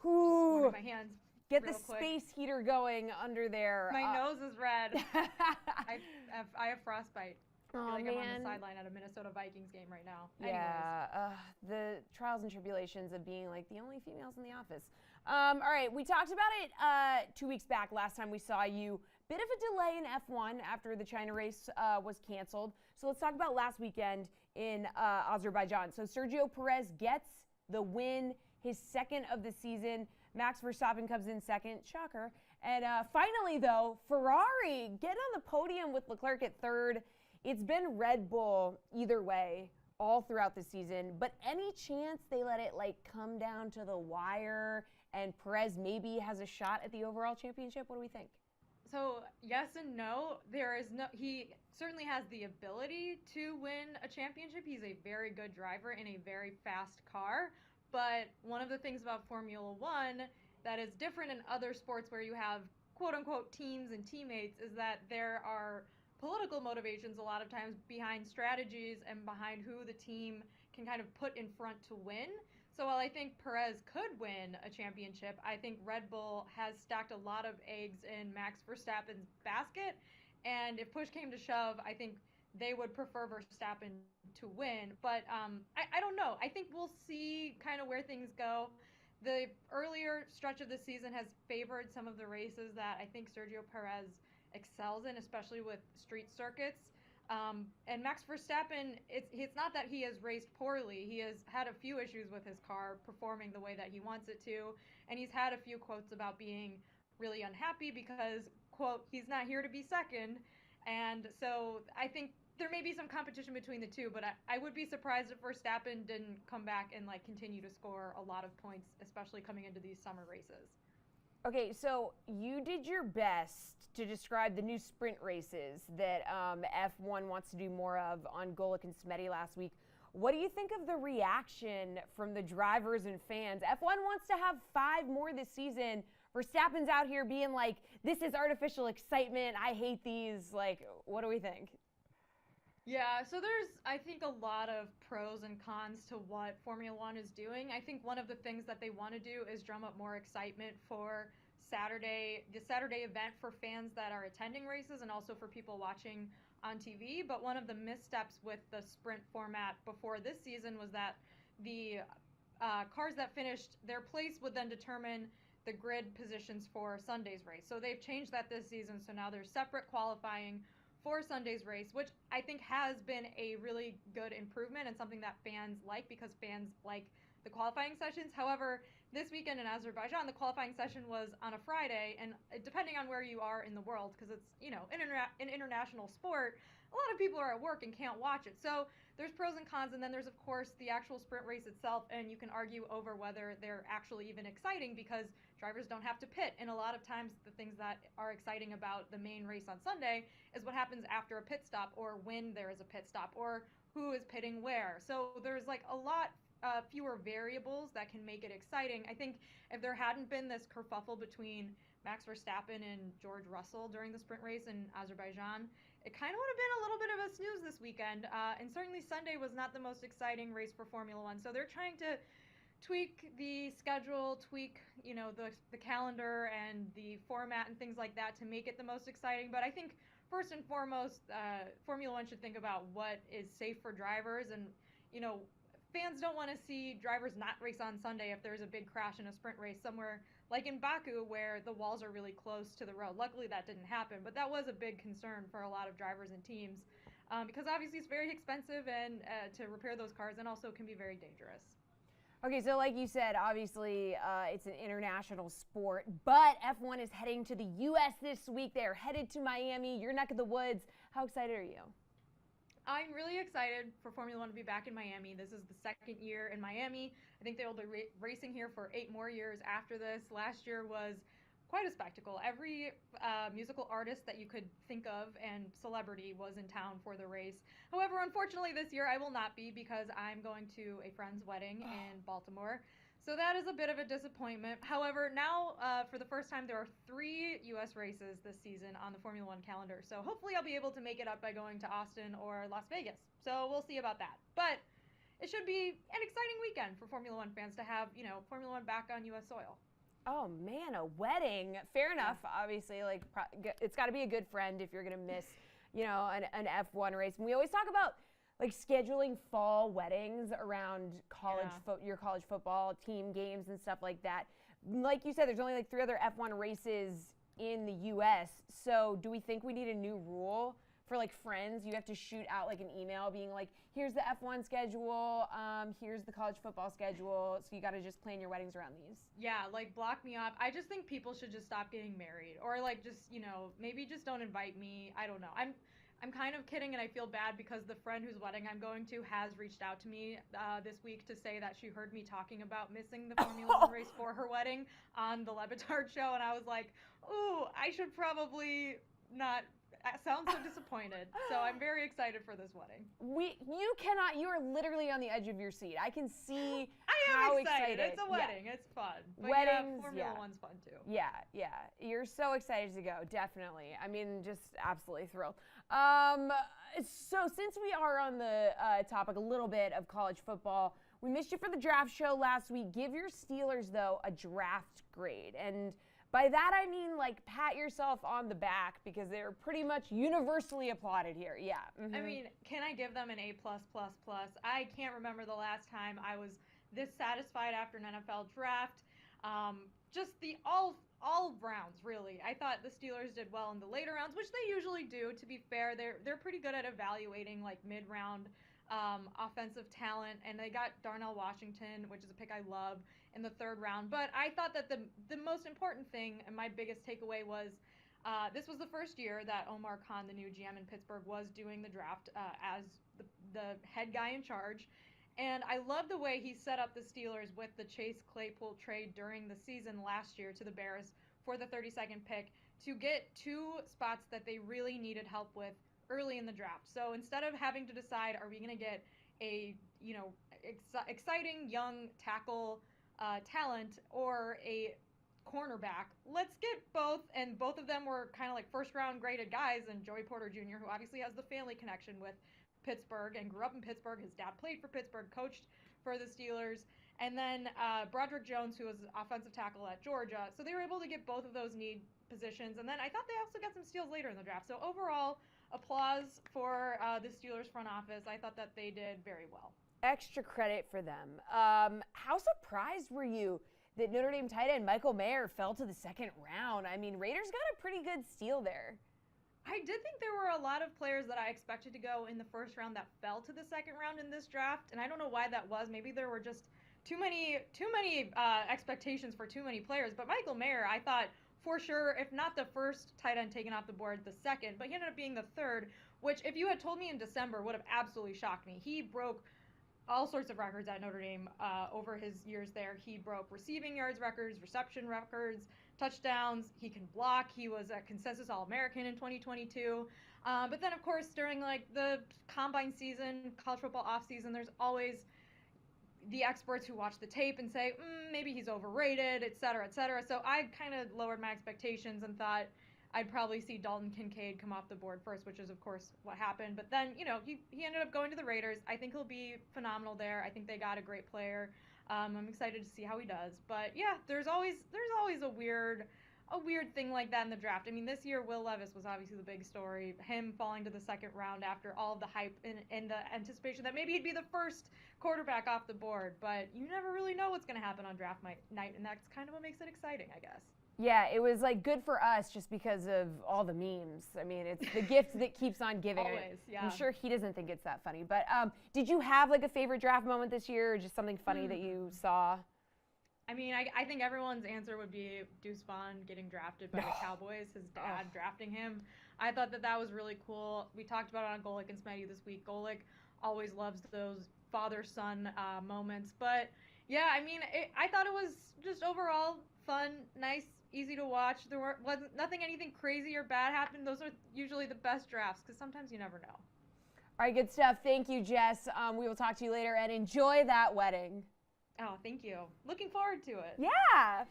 Ooh. My hands. Get the space heater going under there. My nose is red. I have frostbite. I feel like I'm on man. the sideline at a Minnesota Vikings game right now. Yeah, the trials and tribulations of being like the only females in the office. All right, we talked about it 2 weeks back. Last time we saw you, bit of a delay in F1 after the China race was canceled. So let's talk about last weekend in Azerbaijan. So Sergio Perez gets the win, his second of the season. Max Verstappen comes in second, shocker. And finally, though, Ferrari getting on the podium with Leclerc at third. It's been Red Bull either way all throughout the season, but any chance they let it like come down to the wire and Perez maybe has a shot at the overall championship? What do we think? So yes and no. He certainly has the ability to win a championship. He's a very good driver in a very fast car. But one of the things about Formula One that is different in other sports where you have quote unquote teams and teammates is that there are political motivations a lot of times behind strategies and behind who the team can kind of put in front to win. So while I think Perez could win a championship, I think Red Bull has stacked a lot of eggs in Max Verstappen's basket. And if push came to shove, I think they would prefer Verstappen to win. But I don't know. I think we'll see kind of where things go. The earlier stretch of the season has favored some of the races that I think Sergio Perez excels in, especially with street circuits. And Max Verstappen, it's not that he has raced poorly. He has had a few issues with his car performing the way that he wants it to. And he's had a few quotes about being really unhappy because, quote, he's not here to be second. And so I think there may be some competition between the two, but I would be surprised if Verstappen didn't come back and like continue to score a lot of points, especially coming into these summer races. Okay, so you did your best to describe the new sprint races that F1 wants to do more of on Golic and Smetty last week. What do you think of the reaction from the drivers and fans? F1 wants to have 5 more this season. Verstappen's out here being like, this is artificial excitement. I hate these. Like, what do we think? Yeah, so there's, I think, a lot of pros and cons to what Formula One is doing. I think one of the things that they want to do is drum up more excitement for the Saturday event for fans that are attending races and also for people watching on TV. But one of the missteps with the sprint format before this season was that the cars that finished their place would then determine the grid positions for Sunday's race. So they've changed that this season. So now there's separate qualifying for Sunday's race, which I think has been a really good improvement and something that fans like because fans like the qualifying sessions. However, this weekend in Azerbaijan, the qualifying session was on a Friday, and depending on where you are in the world, because it's, you know, an international sport, a lot of people are at work and can't watch it. So there's pros and cons, and then there's, of course, the actual sprint race itself, and you can argue over whether they're actually even exciting because drivers don't have to pit. And a lot of times the things that are exciting about the main race on Sunday is what happens after a pit stop or when there is a pit stop or who is pitting where. So there's like a lot fewer variables that can make it exciting. I think if there hadn't been this kerfuffle between Max Verstappen and George Russell during the sprint race in Azerbaijan, it kind of would have been a little bit of a snooze this weekend. And certainly Sunday was not the most exciting race for Formula One. So they're trying to tweak the schedule, tweak, you know, the calendar and the format and things like that to make it the most exciting. But I think first and foremost, Formula One should think about what is safe for drivers. And, you know, fans don't want to see drivers not race on Sunday if there's a big crash in a sprint race somewhere like in Baku where the walls are really close to the road. Luckily that didn't happen, but that was a big concern for a lot of drivers and teams because obviously it's very expensive and to repair those cars and also can be very dangerous. Okay, so like you said, obviously it's an international sport, but F1 is heading to the U.S. this week. They're headed to Miami, your neck of the woods. How excited are you? I'm really excited for Formula One to be back in Miami. This is the second year in Miami. I think they will be racing here for 8 more years after this. Last year was quite a spectacle. Every musical artist that you could think of and celebrity was in town for the race. However, unfortunately this year I will not be because I'm going to a friend's wedding in Baltimore. So that is a bit of a disappointment. However, now for the first time there are 3 U.S. races this season on the Formula One calendar. So hopefully I'll be able to make it up by going to Austin or Las Vegas. So we'll see about that. But it should be an exciting weekend for Formula One fans to have, you know, Formula One back on U.S. soil. Oh man, a wedding. Fair enough. Obviously, like it's got to be a good friend if you're going to miss, an F1 race. And we always talk about like scheduling fall weddings around your college football team games and stuff like that. Like you said, there's only like 3 other F1 races in the U.S. So do we think we need a new rule for like friends? You have to shoot out like an email being like, here's the F1 schedule, here's the college football schedule, so you got to just plan your weddings around these. Yeah, like block me off. I just think people should just stop getting married, or like just, maybe just don't invite me. I don't know. I'm kind of kidding, and I feel bad because the friend whose wedding I'm going to has reached out to me this week to say that she heard me talking about missing the Formula One race for her wedding on the Le Batard show, and I was like, ooh, I should probably not. I sound so disappointed. So I'm very excited for this wedding. You are literally on the edge of your seat. I can see I am how excited. It's a wedding. Yeah. It's fun. But Weddings, Formula One's fun too. Yeah. You're so excited to go. Definitely. I mean, just absolutely thrilled. So since we are on the topic a little bit of college football, we missed you for the draft show last week. Give your Steelers, though, a draft grade. And by that, I mean, like, pat yourself on the back because they're pretty much universally applauded here. Yeah. Mm-hmm. I mean, can I give them an A++++? I can't remember the last time I was this satisfied after an NFL draft. Just the all rounds, really. I thought the Steelers did well in the later rounds, which they usually do. To be fair, they're pretty good at evaluating like mid-round offensive talent, and they got Darnell Washington, which is a pick I love, in the 3rd round. But I thought that the most important thing and my biggest takeaway was this was the first year that Omar Khan, the new GM in Pittsburgh, was doing the draft as the head guy in charge. And I love the way he set up the Steelers with the Chase Claypool trade during the season last year to the Bears for the 32nd pick to get 2 spots that they really needed help with early in the draft. So instead of having to decide, are we going to get a exciting young tackle talent or a cornerback, let's get both. And both of them were kind of like 1st-round graded guys. And Joey Porter Jr., who obviously has the family connection with Pittsburgh and grew up in Pittsburgh. His dad played for Pittsburgh, coached for the Steelers. And then Broderick Jones, who was offensive tackle at Georgia. So they were able to get both of those need positions. And then I thought they also got some steals later in the draft. So overall, applause for the Steelers front office. I thought that they did very well. Extra credit for them. How surprised were you that Notre Dame tight end Michael Mayer fell to the 2nd round? I mean, Raiders got a pretty good steal there. I did think there were a lot of players that I expected to go in the 1st round that fell to the 2nd round in this draft, and I don't know why that was. Maybe there were just too many expectations for too many players. But Michael Mayer, I thought for sure, if not the 1st tight end taken off the board, the 2nd, but he ended up being the 3rd, which if you had told me in December would have absolutely shocked me. He broke all sorts of records at Notre Dame over his years there. He broke receiving yards records, reception records, touchdowns. He can block. He was a consensus All-American in 2022. But then, of course, during like the combine season, college football offseason, there's always the experts who watch the tape and say, maybe he's overrated, et cetera, et cetera. So I kind of lowered my expectations and thought I'd probably see Dalton Kincaid come off the board first, which is, of course, what happened. But then, he ended up going to the Raiders. I think he'll be phenomenal there. I think they got a great player. I'm excited to see how he does. But, yeah, there's always a weird thing like that in the draft. I mean, this year, Will Levis was obviously the big story. Him falling to the 2nd round after all of the hype and the anticipation that maybe he'd be the 1st quarterback off the board. But you never really know what's going to happen on draft night, and that's kind of what makes it exciting, I guess. Yeah, it was like good for us just because of all the memes. I mean, it's the gift that keeps on giving. Always, yeah. I'm sure he doesn't think it's that funny. But did you have like a favorite draft moment this year, or just something funny that you saw? I mean, I think everyone's answer would be Deuce Vaughn getting drafted by the Cowboys, his dad drafting him. I thought that was really cool. We talked about it on Golick and Smitty this week. Golick always loves those father-son moments. But, yeah, I mean, I thought it was just overall fun, nice, easy to watch. There wasn't anything crazy or bad happened. Those are usually the best drafts because sometimes you never know. All right, good stuff. Thank you, Jess. We will talk to you later, and enjoy that wedding. Oh, thank you. Looking forward to it. Yeah.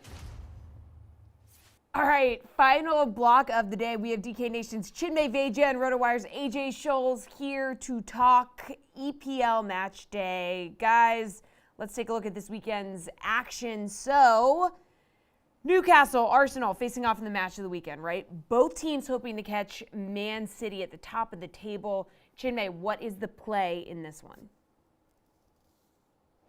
All right, final block of the day. We have DK Nation's Chinmay Vaja and RotoWire's AJ Scholes here to talk EPL match day. Guys, let's take a look at this weekend's action. So, Newcastle, Arsenal facing off in the match of the weekend, right? Both teams hoping to catch Man City at the top of the table. Chinmay, what is the play in this one?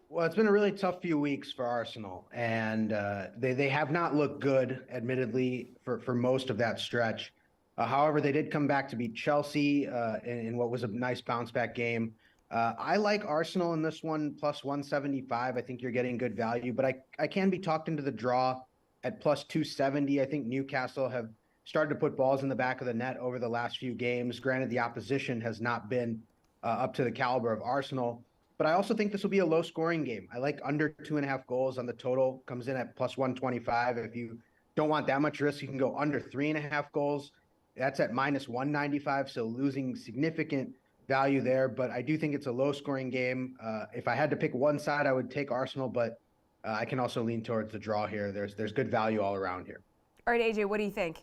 Well, it's been a really tough few weeks for Arsenal, and they have not looked good, admittedly, for most of that stretch. However, they did come back to beat Chelsea in what was a nice bounce-back game. I like Arsenal in this one, plus 175. I think you're getting good value, but I can be talked into the draw at plus 270. I think Newcastle have started to put balls in the back of the net over the last few games. Granted, the opposition has not been up to the caliber of Arsenal. But I also think this will be a low-scoring game. I like under 2.5 goals on the total. Comes in at plus 125. If you don't want that much risk, you can go under 3.5 goals. That's at minus 195, so losing significant value there. But I do think it's a low-scoring game. If I had to pick one side, I would take Arsenal, but I can also lean towards the draw here. There's good value all around here. All right, AJ, what do you think?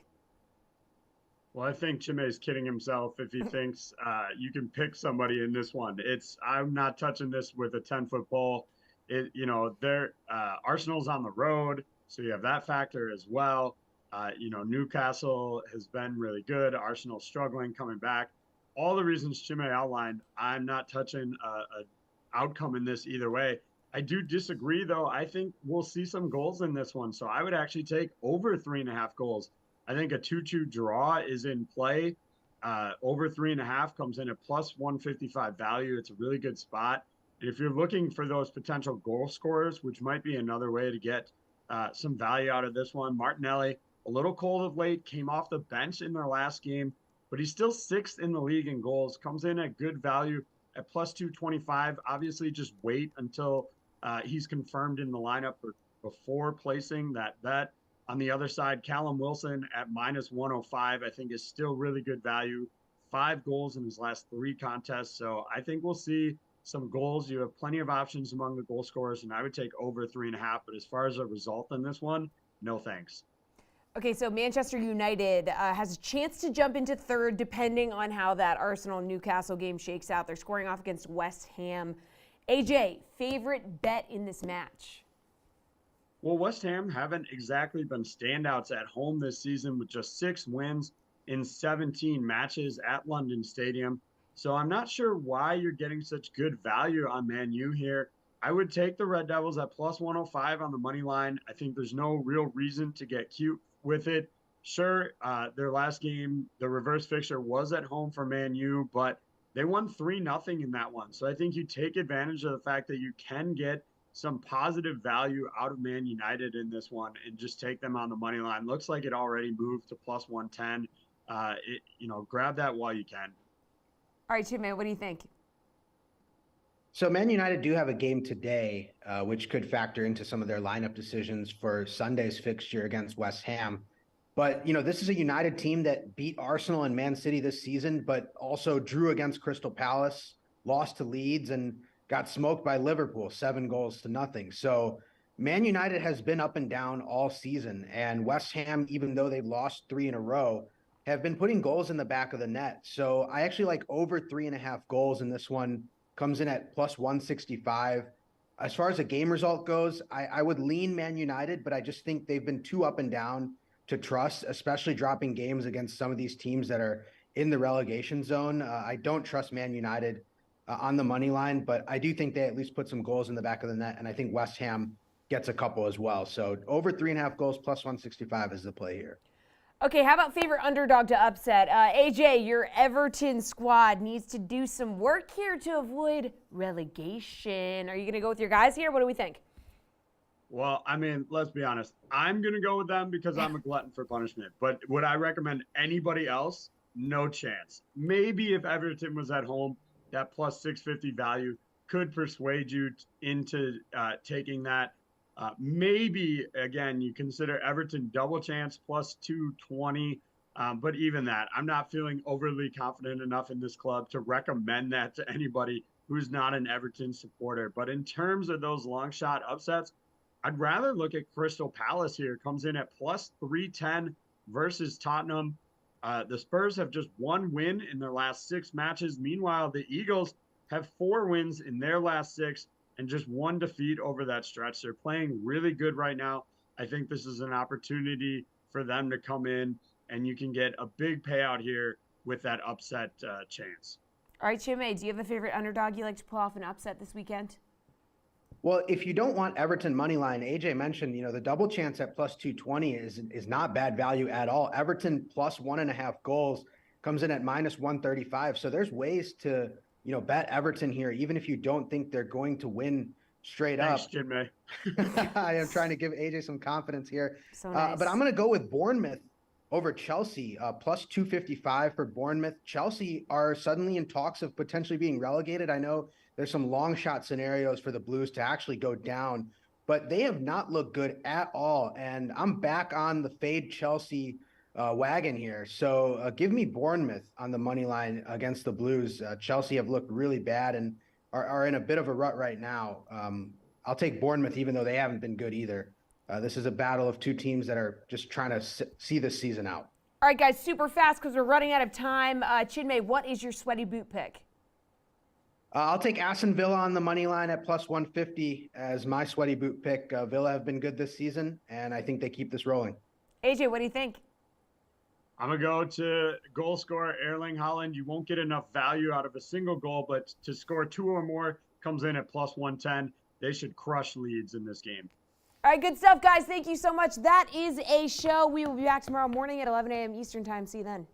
Well, I think Chimay's kidding himself if he thinks you can pick somebody in this one. I'm not touching this with a 10-foot pole. Arsenal's on the road, so you have that factor as well. Newcastle has been really good. Arsenal struggling, coming back. All the reasons Chimay outlined, I'm not touching an outcome in this either way. I do disagree, though. I think we'll see some goals in this one, so I would actually take over 3.5 goals. I think a 2-2 draw is in play. Over 3.5 comes in at plus 155 value. It's a really good spot. And if you're looking for those potential goal scorers, which might be another way to get some value out of this one, Martinelli, a little cold of late, came off the bench in their last game, but he's still 6th in the league in goals, comes in at good value at plus 225. Obviously, just wait until he's confirmed in the lineup before placing that bet. On the other side, Callum Wilson at minus 105, I think is still really good value. 5 goals in his last 3 contests. So I think we'll see some goals. You have plenty of options among the goal scorers, and I would take over 3.5. But as far as a result in this one, no thanks. Okay, so Manchester United has a chance to jump into third depending on how that Arsenal-Newcastle game shakes out. They're scoring off against West Ham. AJ, favorite bet in this match? Well, West Ham haven't exactly been standouts at home this season with just 6 wins in 17 matches at London Stadium. So I'm not sure why you're getting such good value on Man U here. I would take the Red Devils at plus 105 on the money line. I think there's no real reason to get cute with it. Sure, their last game, the reverse fixture was at home for Man U, but they won 3-0 in that one. So I think you take advantage of the fact that you can get some positive value out of Man United in this one and just take them on the money line. Looks like it already moved to plus 110. Grab that while you can. All right, Chipman, what do you think? So Man United do have a game today, which could factor into some of their lineup decisions for Sunday's fixture against West Ham. But, this is a United team that beat Arsenal and Man City this season, but also drew against Crystal Palace, lost to Leeds, and got smoked by Liverpool, 7-0. So Man United has been up and down all season, and West Ham, even though they've lost 3 in a row, have been putting goals in the back of the net. So I actually like over 3.5 goals in this one. Comes in at plus 165. As far as a game result goes, I would lean Man United, but I just think they've been too up and down to trust, especially dropping games against some of these teams that are in the relegation zone. I don't trust Man United on the money line, but I do think they at least put some goals in the back of the net, and I think West Ham gets a couple as well. So over 3.5 goals plus 165 is the play here. Okay, how about favorite underdog to upset? AJ, your Everton squad needs to do some work here to avoid relegation. Are you going to go with your guys here? What do we think? Well, I mean, let's be honest. I'm going to go with them because I'm a glutton for punishment. But would I recommend anybody else? No chance. Maybe if Everton was at home, that plus 650 value could persuade you into taking that. Maybe, again, you consider Everton double chance plus 220. But even that, I'm not feeling overly confident enough in this club to recommend that to anybody who's not an Everton supporter. But in terms of those long shot upsets, I'd rather look at Crystal Palace here. Comes in at plus 310 versus Tottenham. The Spurs have just 1 win in their last 6 matches. Meanwhile, the Eagles have 4 wins in their last 6 and just 1 defeat over that stretch. They're playing really good right now. I think this is an opportunity for them to come in, and you can get a big payout here with that upset chance. All right, Chimay, do you have a favorite underdog you like to pull off an upset this weekend? Well, if you don't want Everton money line, AJ mentioned, the double chance at plus 220 is not bad value at all. Everton plus 1.5 goals comes in at minus 135. So there's ways to, bet Everton here, even if you don't think they're going to win straight Thanks, up. Jimmy. I am trying to give AJ some confidence here. So nice. But I'm going to go with Bournemouth over Chelsea, plus 255 for Bournemouth. Chelsea are suddenly in talks of potentially being relegated. I know there's some long shot scenarios for the Blues to actually go down, but they have not looked good at all. And I'm back on the fade Chelsea wagon here. So give me Bournemouth on the money line against the Blues. Chelsea have looked really bad and are in a bit of a rut right now. I'll take Bournemouth, even though they haven't been good either. This is a battle of two teams that are just trying to see this season out. All right, guys, super fast because we're running out of time. Chinmay, what is your sweaty boot pick? I'll take Aston Villa on the money line at plus 150 as my sweaty boot pick. Villa have been good this season, and I think they keep this rolling. AJ, what do you think? I'm going to go to goal scorer Erling Haaland. You won't get enough value out of a single goal, but to score 2 or more comes in at plus 110. They should crush Leeds in this game. All right, good stuff, guys. Thank you so much. That is a show. We will be back tomorrow morning at 11 a.m. Eastern Time. See you then.